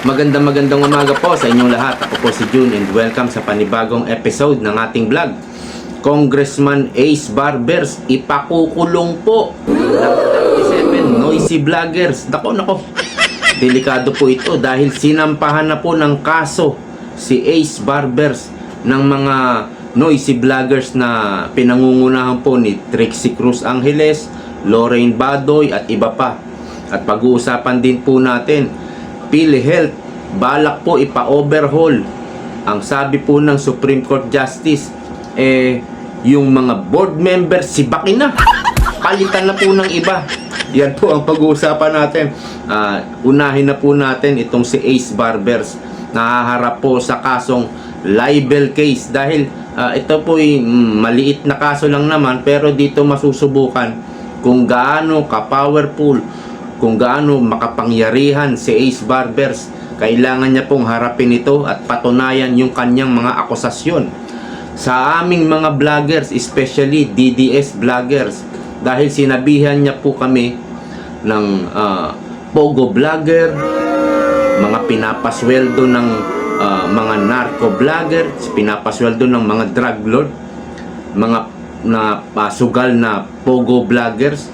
Magandang umaga po sa inyong lahat. Ako po si June and welcome sa panibagong episode ng ating vlog. Congressman Ace Barbers ipakukulong po ng 37 noisy vloggers. Nako. Delikado po ito dahil sinampahan na po ng kaso si Ace Barbers ng mga noisy vloggers na pinangungunahan po ni Trixie Cruz Angeles, Lorraine Badoy at iba pa. At pag-uusapan din po natin PhilHealth, balak po ipa-overhaul. Ang sabi po ng Supreme Court Justice, yung mga board members, si Bakina, palitan na po ng iba. Yan po ang pag-uusapan natin. Unahin na po natin itong si Ace Barbers. Nahaharap po sa kasong libel case dahil ito po ay maliit na kaso lang naman, pero dito masusubukan kung gaano ka-powerful, kung gaano makapangyarihan si Ace Barbers. Kailangan niya pong harapin ito at patunayan yung kanyang mga akusasyon sa aming mga vloggers, especially DDS vloggers, dahil sinabihan niya po kami ng pogo vlogger, mga pinapasweldo ng mga narco vlogger, pinapasweldo ng mga drug lord, mga sugal na pogo vloggers.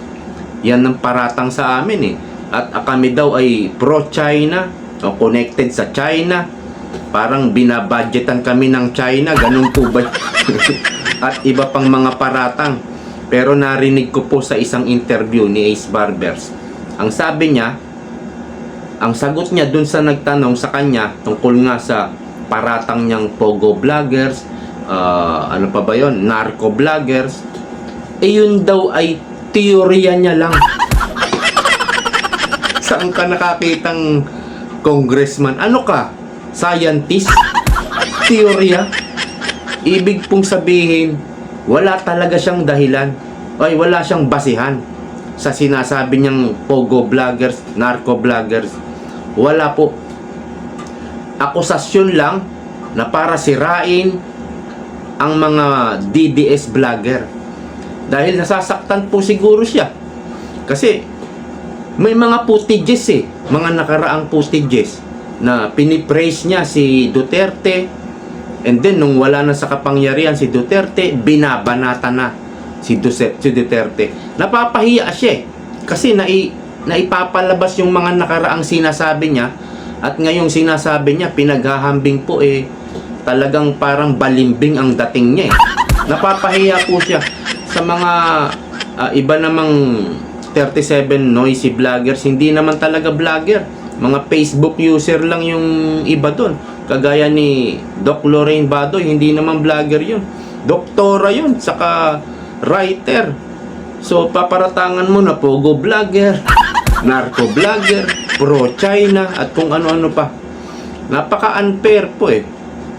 Yan ang paratang sa amin At kami daw ay pro-China o connected sa China. Parang binabudgetan kami ng China. Ganun po ba? At iba pang mga paratang. Pero narinig ko po sa isang interview ni Ace Barbers. Ang sabi niya, ang sagot niya dun sa nagtanong sa kanya tungkol nga sa paratang niyang pogo vloggers, ano pa ba yun? Narco vloggers. Yun daw ay teorya niya lang. Saan ka nakakitang congressman? Ano ka? Scientist? Teorya? Ibig pong sabihin, wala talaga siyang dahilan. Ay, wala siyang basihan sa sinasabi niyang pogo vloggers, narco vloggers. Wala po. Akusasyon lang na para sirain ang mga DDS vlogger. Dahil nasasaktan po siguro siya. Kasi may mga footages mga nakaraang footages na pinipraise niya si Duterte, and then nung wala na sa kapangyarihan si Duterte, binabanata na si Duterte. Napapahiya siya kasi naipapalabas yung mga nakaraang sinasabi niya, at ngayong sinasabi niya pinaghahambing po talagang parang balimbing ang dating niya Napapahiya po siya sa mga iba namang 37 noisy vloggers. Hindi naman talaga vlogger, mga Facebook user lang yung iba doon. Kagaya ni Doc Lorraine Badoy, hindi naman vlogger yun, doktora yun, saka writer. So paparatangan mo na pogo vlogger, narco vlogger, pro-China, at kung ano-ano pa. Napaka-unfair po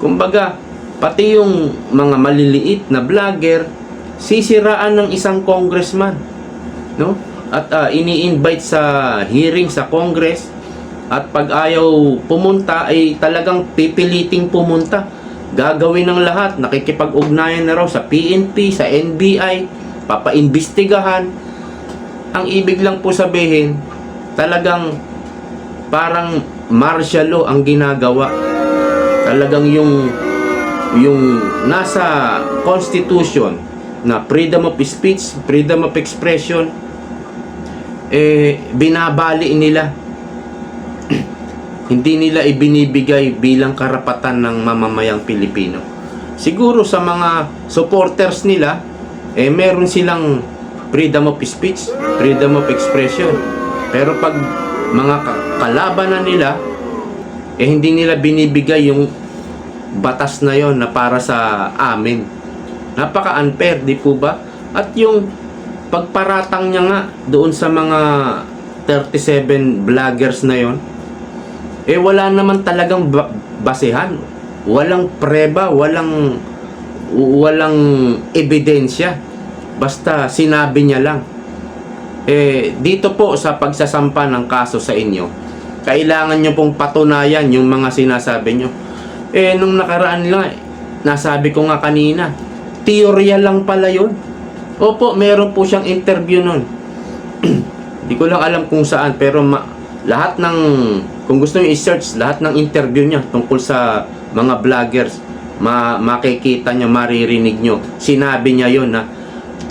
Kumbaga, pati yung mga maliliit na vlogger, sisiraan ng isang congressman, no? At ini-invite sa hearing sa Congress, at pag ayaw pumunta ay talagang pipiliting pumunta. Gagawin ng lahat, nakikipag-ugnayan na raw sa PNP, sa NBI, papaimbestigahan. Ang ibig lang po sabihin, talagang parang martial law ang ginagawa. Talagang yung nasa Constitution na freedom of speech, freedom of expression, binabali nila. Hindi nila ibinibigay bilang karapatan ng mamamayang Pilipino. Siguro sa mga supporters nila, meron silang freedom of speech, freedom of expression. Pero pag mga kalaban na nila, hindi nila binibigay yung batas na yon na para sa amin. Napaka-unfair, di po ba? At yung pagparatang niya nga doon sa mga 37 vloggers na yon, wala naman talagang basehan. Walang preba, walang ebidensya. Basta sinabi niya lang. Dito po sa pagsasampa ng kaso sa inyo, kailangan nyo pong patunayan yung mga sinasabi nyo. Nung nakaraan lang, nasabi ko nga kanina, teorya lang pala yun. Opo, meron po siyang interview nun. Di ko lang alam kung saan, pero lahat ng Kung gusto niyo i-search lahat ng interview niya tungkol sa mga vloggers, makikita niyo, maririnig niyo. Sinabi niya yon na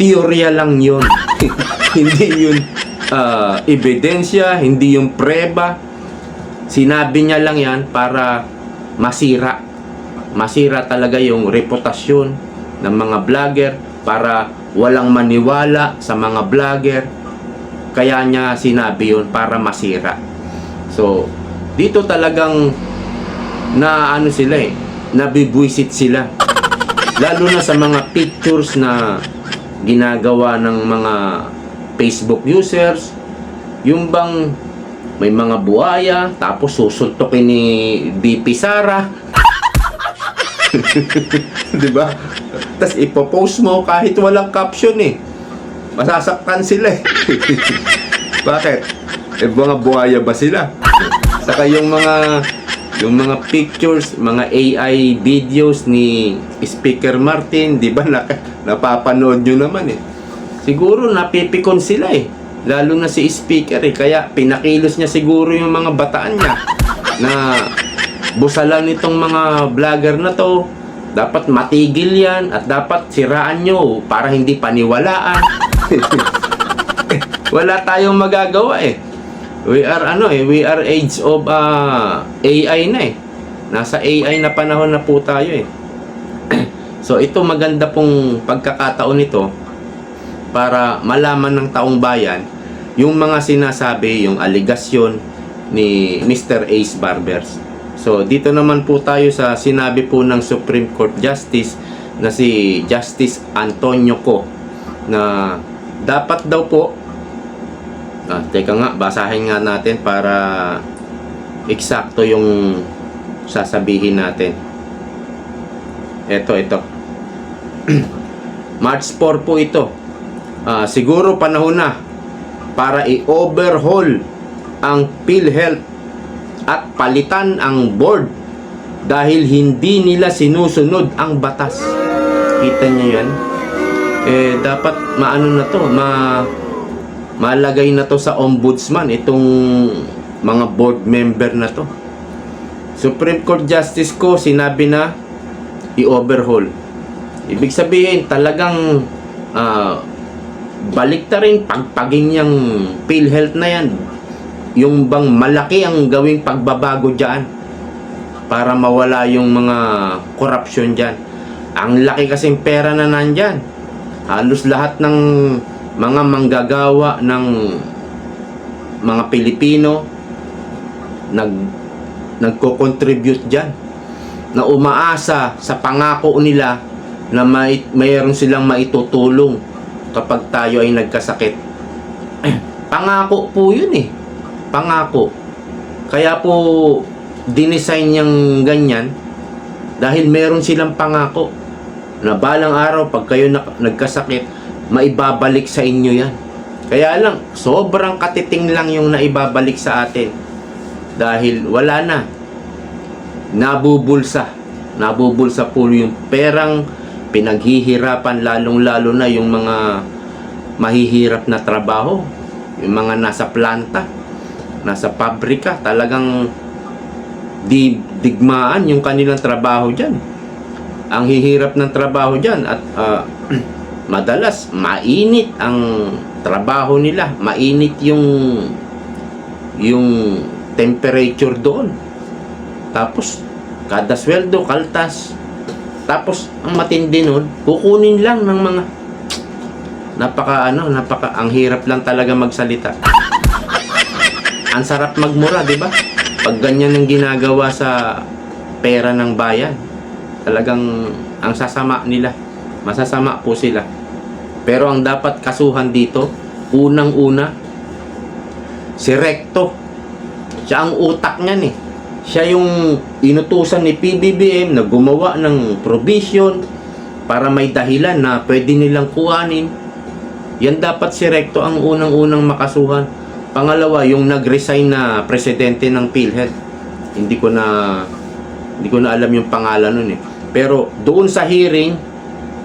teorya lang yon. Hindi yun ebidensya, hindi yung preba. Sinabi niya lang yan para masira. Masira talaga yung reputasyon ng mga vlogger, para walang maniwala sa mga vlogger. Kaya niya sinabi yun, para masira. So, dito talagang na ano sila nabibwisit sila. Lalo na sa mga pictures na ginagawa ng mga Facebook users, yung bang may mga buhaya, tapos susuntokin ni BP Sara. Diba? Tapos ipopost mo kahit walang caption masasaktan sila Bakit? Mga buhaya ba sila? Saka yung mga pictures, mga AI videos ni Speaker Martin, di ba napapanood nyo naman Siguro napipikon sila lalo na si Speaker kaya pinakilos niya siguro yung mga bataan niya na busalan nitong mga vlogger na to. Dapat matigil yan at dapat siraan nyo para hindi paniwalaan. Wala tayong magagawa We are age of AI na Nasa AI na panahon na po tayo So ito, maganda pong pagkakataon nito para malaman ng taong bayan yung mga sinasabi, yung aligasyon ni Mr. Ace Barbers. So dito naman po tayo sa sinabi po ng Supreme Court Justice na si Justice Antonio Co, na dapat daw po teka nga, basahin nga natin para eksakto yung sasabihin natin. Ito March 4 po ito. Siguro panahon na para i-overhaul ang PhilHealth at palitan ang board dahil hindi nila sinusunod ang batas. Kita niyo yan? Dapat maano na to, malagay na to sa ombudsman itong mga board member na to. Supreme Court Justice Co sinabi na i-overhaul. Ibig sabihin talagang balik ta rin pagpaging yung PhilHealth na yan. Yung bang malaki ang gawing pagbabago dyan para mawala yung mga corruption dyan. Ang laki kasing pera na nandyan. Halos lahat ng mga manggagawa ng mga Pilipino nagko-contribute dyan, na umaasa sa pangako nila na mayroon silang maitutulong kapag tayo ay nagkasakit. Pangako po yun pangako. Kaya po dinesign niyang ganyan dahil meron silang pangako na balang araw pag kayo nagkasakit, maibabalik sa inyo yan. Kaya lang, sobrang katiting lang yung naibabalik sa atin dahil wala na. Nabubulsa po yung perang pinaghihirapan, lalong-lalo na yung mga mahihirap na trabaho, yung mga nasa planta, nasa pabrika, talagang digmaan yung kanilang trabaho dyan. Ang hihirap ng trabaho dyan at madalas mainit ang trabaho nila, mainit yung temperature doon. Tapos kada sweldo kaltas. Tapos ang matindi nun, kukunin lang ng mga ang hirap lang talaga magsalita. Ang sarap magmura, di ba? Pag ganyan ang ginagawa sa pera ng bayan, talagang ang sasama nila. Masasama po sila. Pero ang dapat kasuhan dito, unang-una, si Recto. Siya ang utak niyan Siya yung inutusan ni PBBM na gumawa ng provision para may dahilan na pwede nilang kuhanin. Yan dapat si Recto ang unang-unang makasuhan. Pangalawa, yung nag-resign na presidente ng PhilHealth. Hindi ko na alam yung pangalan nun Pero doon sa hearing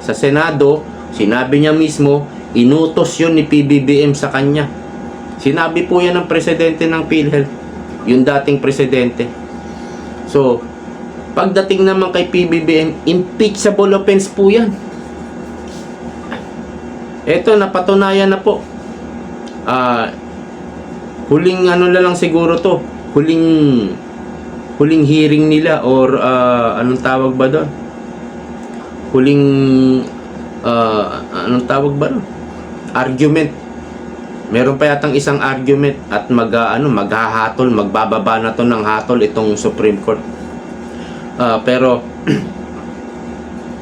sa Senado, sinabi niya mismo, inutos yun ni PBBM sa kanya. Sinabi po yan ng presidente ng PhilHealth. yung dating presidente. So, pagdating naman kay PBBM, impeachable offense po yan. Eto, napatunayan na po. Huling ano na lang siguro to, huling hearing nila or anong tawag ba doon? Huling anong tawag ba doon? Argument. Meron pa yatang isang argument at maghahatol, magbababa na to ng hatol itong Supreme Court. Pero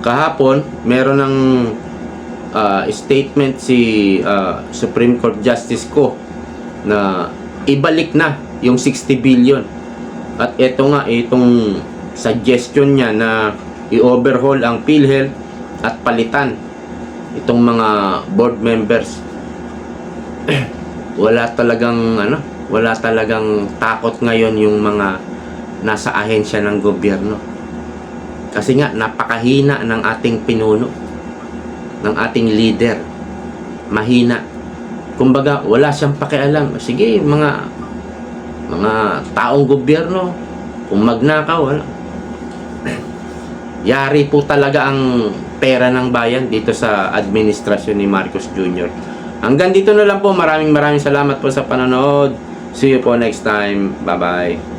kahapon meron ng statement si Supreme Court Justice Ko na ibalik na yung 60 billion. At ito nga, itong suggestion niya na i-overhaul ang PhilHealth at palitan itong mga board members. wala talagang takot ngayon yung mga nasa ahensya ng gobyerno. Kasi nga, napakahina ng ating pinuno, ng ating leader. Mahina. Kumbaga, wala siyang pakialam. Sige, mga taong gobyerno, kung magnakaw, wala. Yari po talaga ang pera ng bayan dito sa administrasyon ni Marcos Jr. Hanggang dito na lang po. Maraming salamat po sa panonood. See you po next time. Bye-bye.